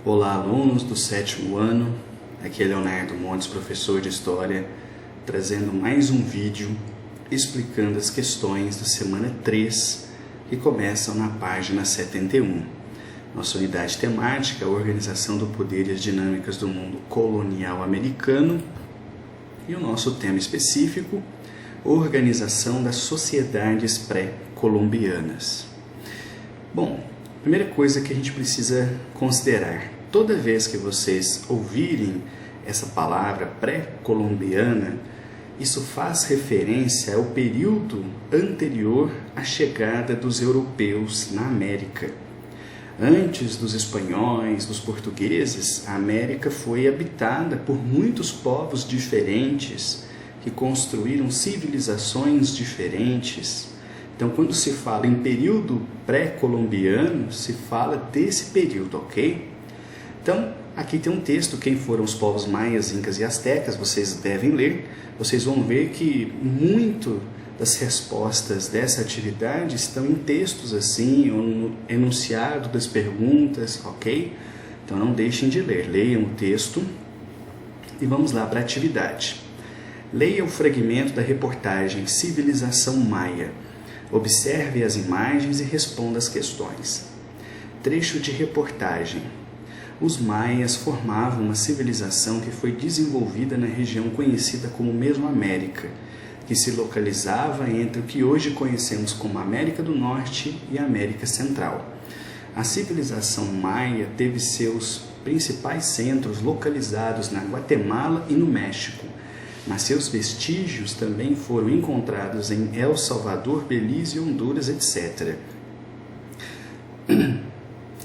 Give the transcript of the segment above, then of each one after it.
Olá, alunos do 7º ano, aqui é Leonardo Montes, professor de História, trazendo mais um vídeo explicando as questões da semana 3, que começam na página 71. Nossa unidade temática é a Organização do Poder e as Dinâmicas do Mundo Colonial Americano, e o nosso tema específico, Organização das Sociedades Pré-Colombianas. Bom, primeira coisa que a gente precisa considerar, toda vez que vocês ouvirem essa palavra pré-colombiana, isso faz referência ao período anterior à chegada dos europeus na América. Antes dos espanhóis, dos portugueses, a América foi habitada por muitos povos diferentes que construíram civilizações diferentes. Então, quando se fala em período pré-colombiano, se fala desse período, ok? Então, aqui tem um texto, quem foram os povos maias, incas e astecas, vocês devem ler. Vocês vão ver que muito das respostas dessa atividade estão em textos assim, ou no enunciado das perguntas, ok? Então, não deixem de ler, leiam o texto e vamos lá para a atividade. Leia o fragmento da reportagem Civilização Maia. Observe as imagens e responda as questões. Trecho de reportagem. Os maias formavam uma civilização que foi desenvolvida na região conhecida como Mesoamérica, que se localizava entre o que hoje conhecemos como América do Norte e América Central. A civilização maia teve seus principais centros localizados na Guatemala e no México, mas seus vestígios também foram encontrados em El Salvador, Belize, Honduras, etc.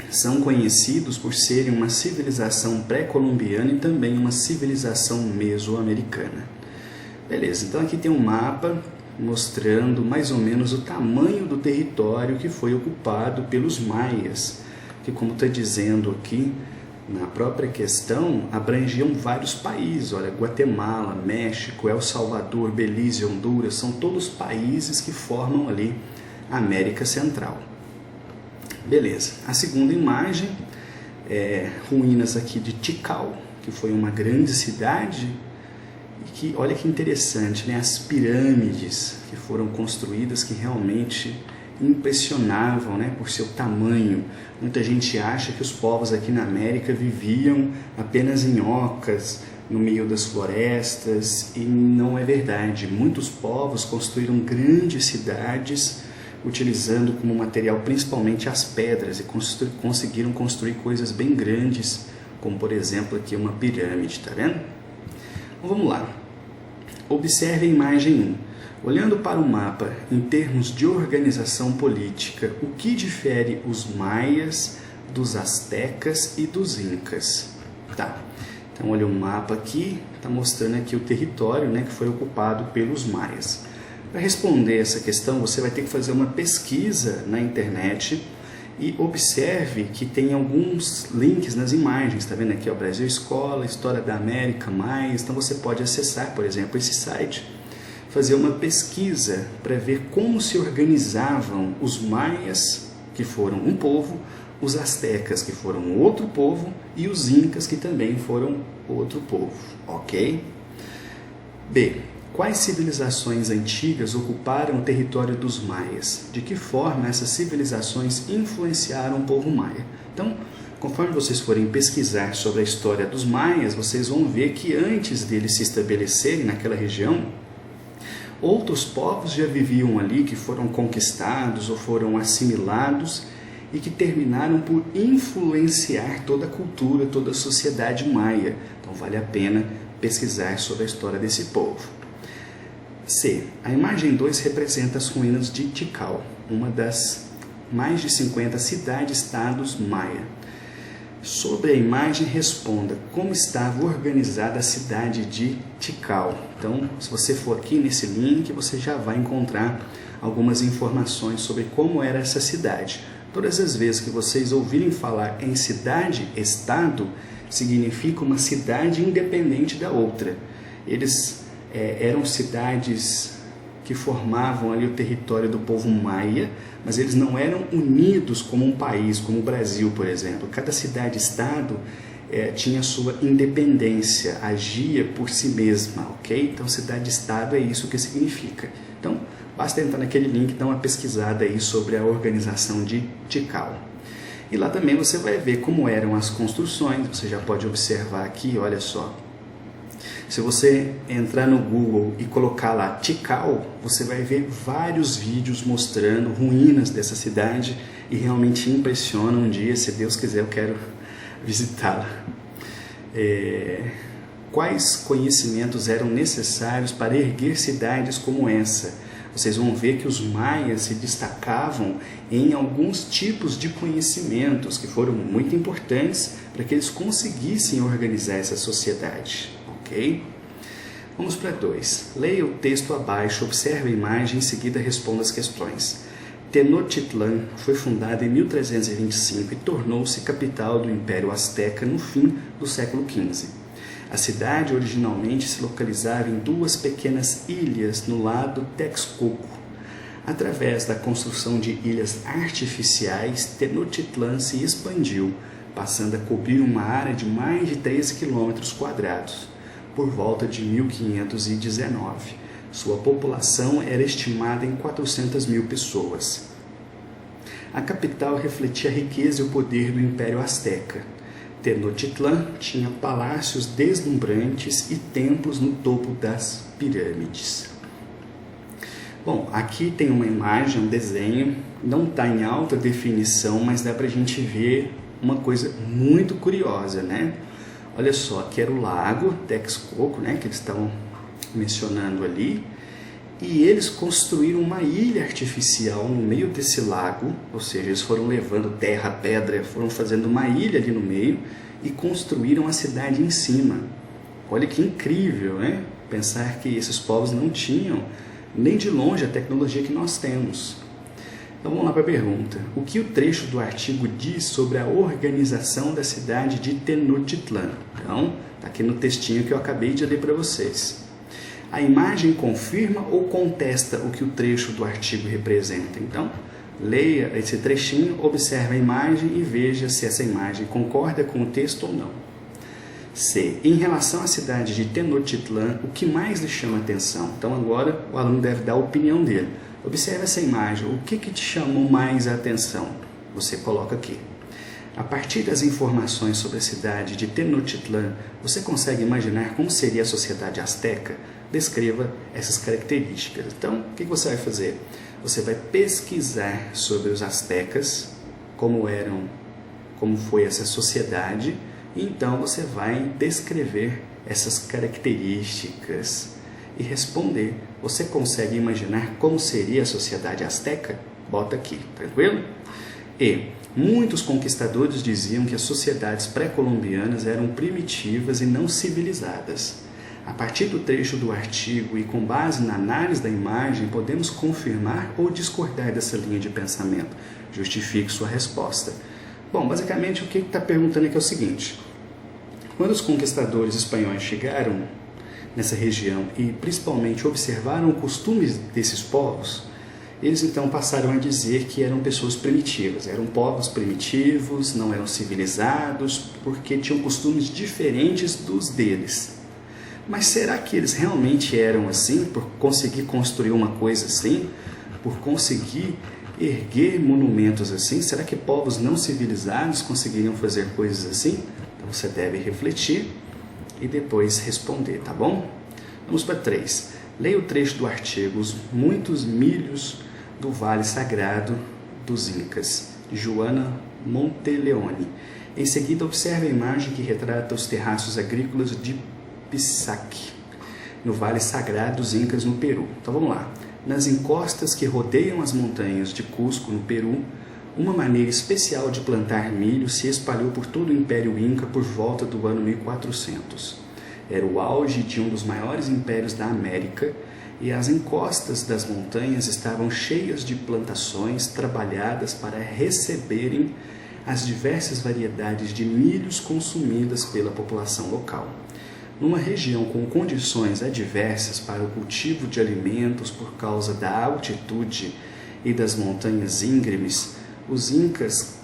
São conhecidos por serem uma civilização pré-colombiana e também uma civilização mesoamericana. Beleza, então aqui tem um mapa mostrando mais ou menos o tamanho do território que foi ocupado pelos maias, que, como está dizendo aqui na própria questão, abrangiam vários países. Olha, Guatemala, México, El Salvador, Belize, Honduras, são todos países que formam ali a América Central. Beleza, a segunda imagem é ruínas aqui de Tikal, que foi uma grande cidade, e que, olha que interessante, né? As pirâmides que foram construídas que realmente impressionavam, né, por seu tamanho. Muita gente acha que os povos aqui na América viviam apenas em ocas, no meio das florestas, e não é verdade. Muitos povos construíram grandes cidades utilizando como material principalmente as pedras e conseguiram construir coisas bem grandes, como por exemplo aqui uma pirâmide, tá vendo? Então, vamos lá. Observe a imagem 1. Olhando para o mapa, em termos de organização política, o que difere os maias dos astecas e dos incas? Tá. Então, olha o mapa aqui, está mostrando aqui o território, né, que foi ocupado pelos maias. Para responder essa questão, você vai ter que fazer uma pesquisa na internet e observe que tem alguns links nas imagens. Está vendo aqui, ó, Brasil Escola, História da América, mais. Então, você pode acessar, por exemplo, esse site, fazer uma pesquisa para ver como se organizavam os maias, que foram um povo, os astecas, que foram outro povo, e os incas, que também foram outro povo, ok? B. Quais civilizações antigas ocuparam o território dos maias? De que forma essas civilizações influenciaram o povo maia? Então, conforme vocês forem pesquisar sobre a história dos maias, vocês vão ver que antes deles se estabelecerem naquela região, outros povos já viviam ali, que foram conquistados ou foram assimilados e que terminaram por influenciar toda a cultura, toda a sociedade maia. Então, vale a pena pesquisar sobre a história desse povo. C. A imagem 2 representa as ruínas de Tikal, uma das mais de 50 cidades-estados maia. Sobre a imagem, responda como estava organizada a cidade de Tikal. Então, se você for aqui nesse link, você já vai encontrar algumas informações sobre como era essa cidade. Todas as vezes que vocês ouvirem falar em cidade-estado, significa uma cidade independente da outra. Eles eram cidades que que formavam ali o território do povo maia, mas eles não eram unidos como um país, como o Brasil, por exemplo. Cada cidade-estado tinha sua independência, agia por si mesma, ok? Então, cidade-estado é isso que significa. Então, basta entrar naquele link e dar uma pesquisada aí sobre a organização de Tikal. E lá também você vai ver como eram as construções, você já pode observar aqui, olha só. Se você entrar no Google e colocar lá Tikal, você vai ver vários vídeos mostrando ruínas dessa cidade e realmente impressiona. Um dia, se Deus quiser, eu quero visitá-la. Quais conhecimentos eram necessários para erguer cidades como essa? Vocês vão ver que os maias se destacavam em alguns tipos de conhecimentos que foram muito importantes para que eles conseguissem organizar essa sociedade. Ok? Vamos para 2. Leia o texto abaixo, observe a imagem e em seguida responda as questões. Tenochtitlan foi fundada em 1325 e tornou-se capital do Império Azteca no fim do século XV. A cidade originalmente se localizava em 2 pequenas ilhas no lado Texcoco. Através da construção de ilhas artificiais, Tenochtitlan se expandiu, passando a cobrir uma área de mais de 13 quilômetros quadrados. Por volta de 1519. Sua população era estimada em 400 mil pessoas. A capital refletia a riqueza e o poder do Império Azteca. Tenochtitlan tinha palácios deslumbrantes e templos no topo das pirâmides. Bom, aqui tem uma imagem, um desenho, não está em alta definição, mas dá para a gente ver uma coisa muito curiosa, né? Olha só, aqui era o lago Texcoco, né, que eles estavam mencionando ali, e eles construíram uma ilha artificial no meio desse lago, ou seja, eles foram levando terra, pedra, foram fazendo uma ilha ali no meio e construíram a cidade em cima. Olha que incrível, né? Pensar que esses povos não tinham nem de longe a tecnologia que nós temos. Então vamos lá para a pergunta. O que o trecho do artigo diz sobre a organização da cidade de Tenochtitlan? Então, está aqui no textinho que eu acabei de ler para vocês. A imagem confirma ou contesta o que o trecho do artigo representa? Então, leia esse trechinho, observe a imagem e veja se essa imagem concorda com o texto ou não. C. Em relação à cidade de Tenochtitlan, o que mais lhe chama a atenção? Então agora o aluno deve dar a opinião dele. Observe essa imagem, o que te chamou mais a atenção? Você coloca aqui. A partir das informações sobre a cidade de Tenochtitlan, você consegue imaginar como seria a sociedade azteca? Descreva essas características. Então, o que você vai fazer? Você vai pesquisar sobre os aztecas, como foi essa sociedade, e então você vai descrever essas características e responder. Você consegue imaginar como seria a sociedade azteca? Bota aqui, tranquilo? E muitos conquistadores diziam que as sociedades pré-colombianas eram primitivas e não civilizadas. A partir do trecho do artigo e com base na análise da imagem, podemos confirmar ou discordar dessa linha de pensamento. Justifique sua resposta. Bom, basicamente o que está perguntando aqui é o seguinte. Quando os conquistadores espanhóis chegaram nessa região e principalmente observaram costumes desses povos, eles então passaram a dizer que eram pessoas primitivas, eram povos primitivos, não eram civilizados, porque tinham costumes diferentes dos deles. Mas será que eles realmente eram assim, por conseguir construir uma coisa assim, por conseguir erguer monumentos assim? Será que povos não civilizados conseguiriam fazer coisas assim? Então você deve refletir e depois responder, tá bom? Vamos para 3. Leia o trecho do artigo Os Muitos Milhos do Vale Sagrado dos Incas, de Joana Monteleone. Em seguida, observe a imagem que retrata os terraços agrícolas de Pisac, no Vale Sagrado dos Incas, no Peru. Então vamos lá. Nas encostas que rodeiam as montanhas de Cusco, no Peru, uma maneira especial de plantar milho se espalhou por todo o Império Inca por volta do ano 1400. Era o auge de um dos maiores impérios da América e as encostas das montanhas estavam cheias de plantações trabalhadas para receberem as diversas variedades de milhos consumidas pela população local. numa região com condições adversas para o cultivo de alimentos por causa da altitude e das montanhas íngremes, os incas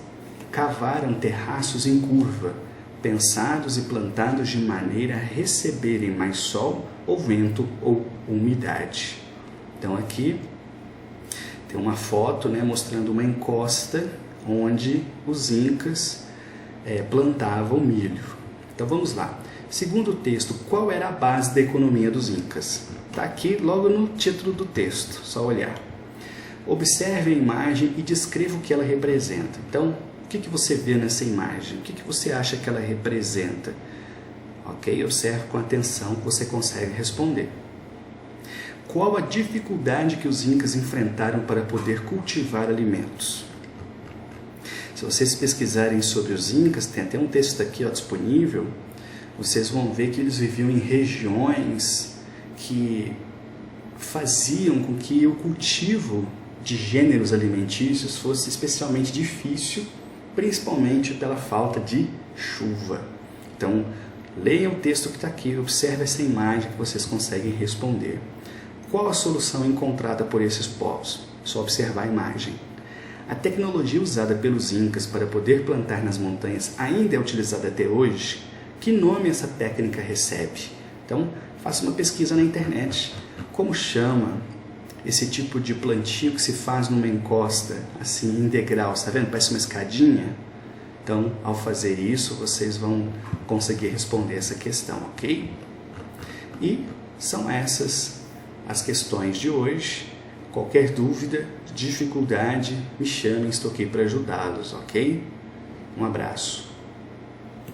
cavaram terraços em curva, pensados e plantados de maneira a receberem mais sol ou vento ou umidade. Então aqui tem uma foto, né, mostrando uma encosta onde os incas plantavam milho. Então vamos lá. Segundo o texto, qual era a base da economia dos incas? Está aqui logo no título do texto, só olhar. Observe a imagem e descreva o que ela representa. Então, o que você vê nessa imagem? O que você acha que ela representa? Ok? Observe com atenção que você consegue responder. Qual a dificuldade que os incas enfrentaram para poder cultivar alimentos? Se vocês pesquisarem sobre os incas, tem até um texto aqui disponível, vocês vão ver que eles viviam em regiões que faziam com que o cultivo de gêneros alimentícios fosse especialmente difícil, principalmente pela falta de chuva. Então, leiam o texto que está aqui, observe essa imagem que vocês conseguem responder. Qual a solução encontrada por esses povos? Só observar a imagem. A tecnologia usada pelos incas para poder plantar nas montanhas ainda é utilizada até hoje? Que nome essa técnica recebe? Então, faça uma pesquisa na internet. Como chama esse tipo de plantio que se faz numa encosta, assim, em degrau? Está vendo? Parece uma escadinha. Então, ao fazer isso, vocês vão conseguir responder essa questão, ok? E são essas as questões de hoje. Qualquer dúvida, dificuldade, me chamem, estou aqui para ajudá-los, ok? Um abraço.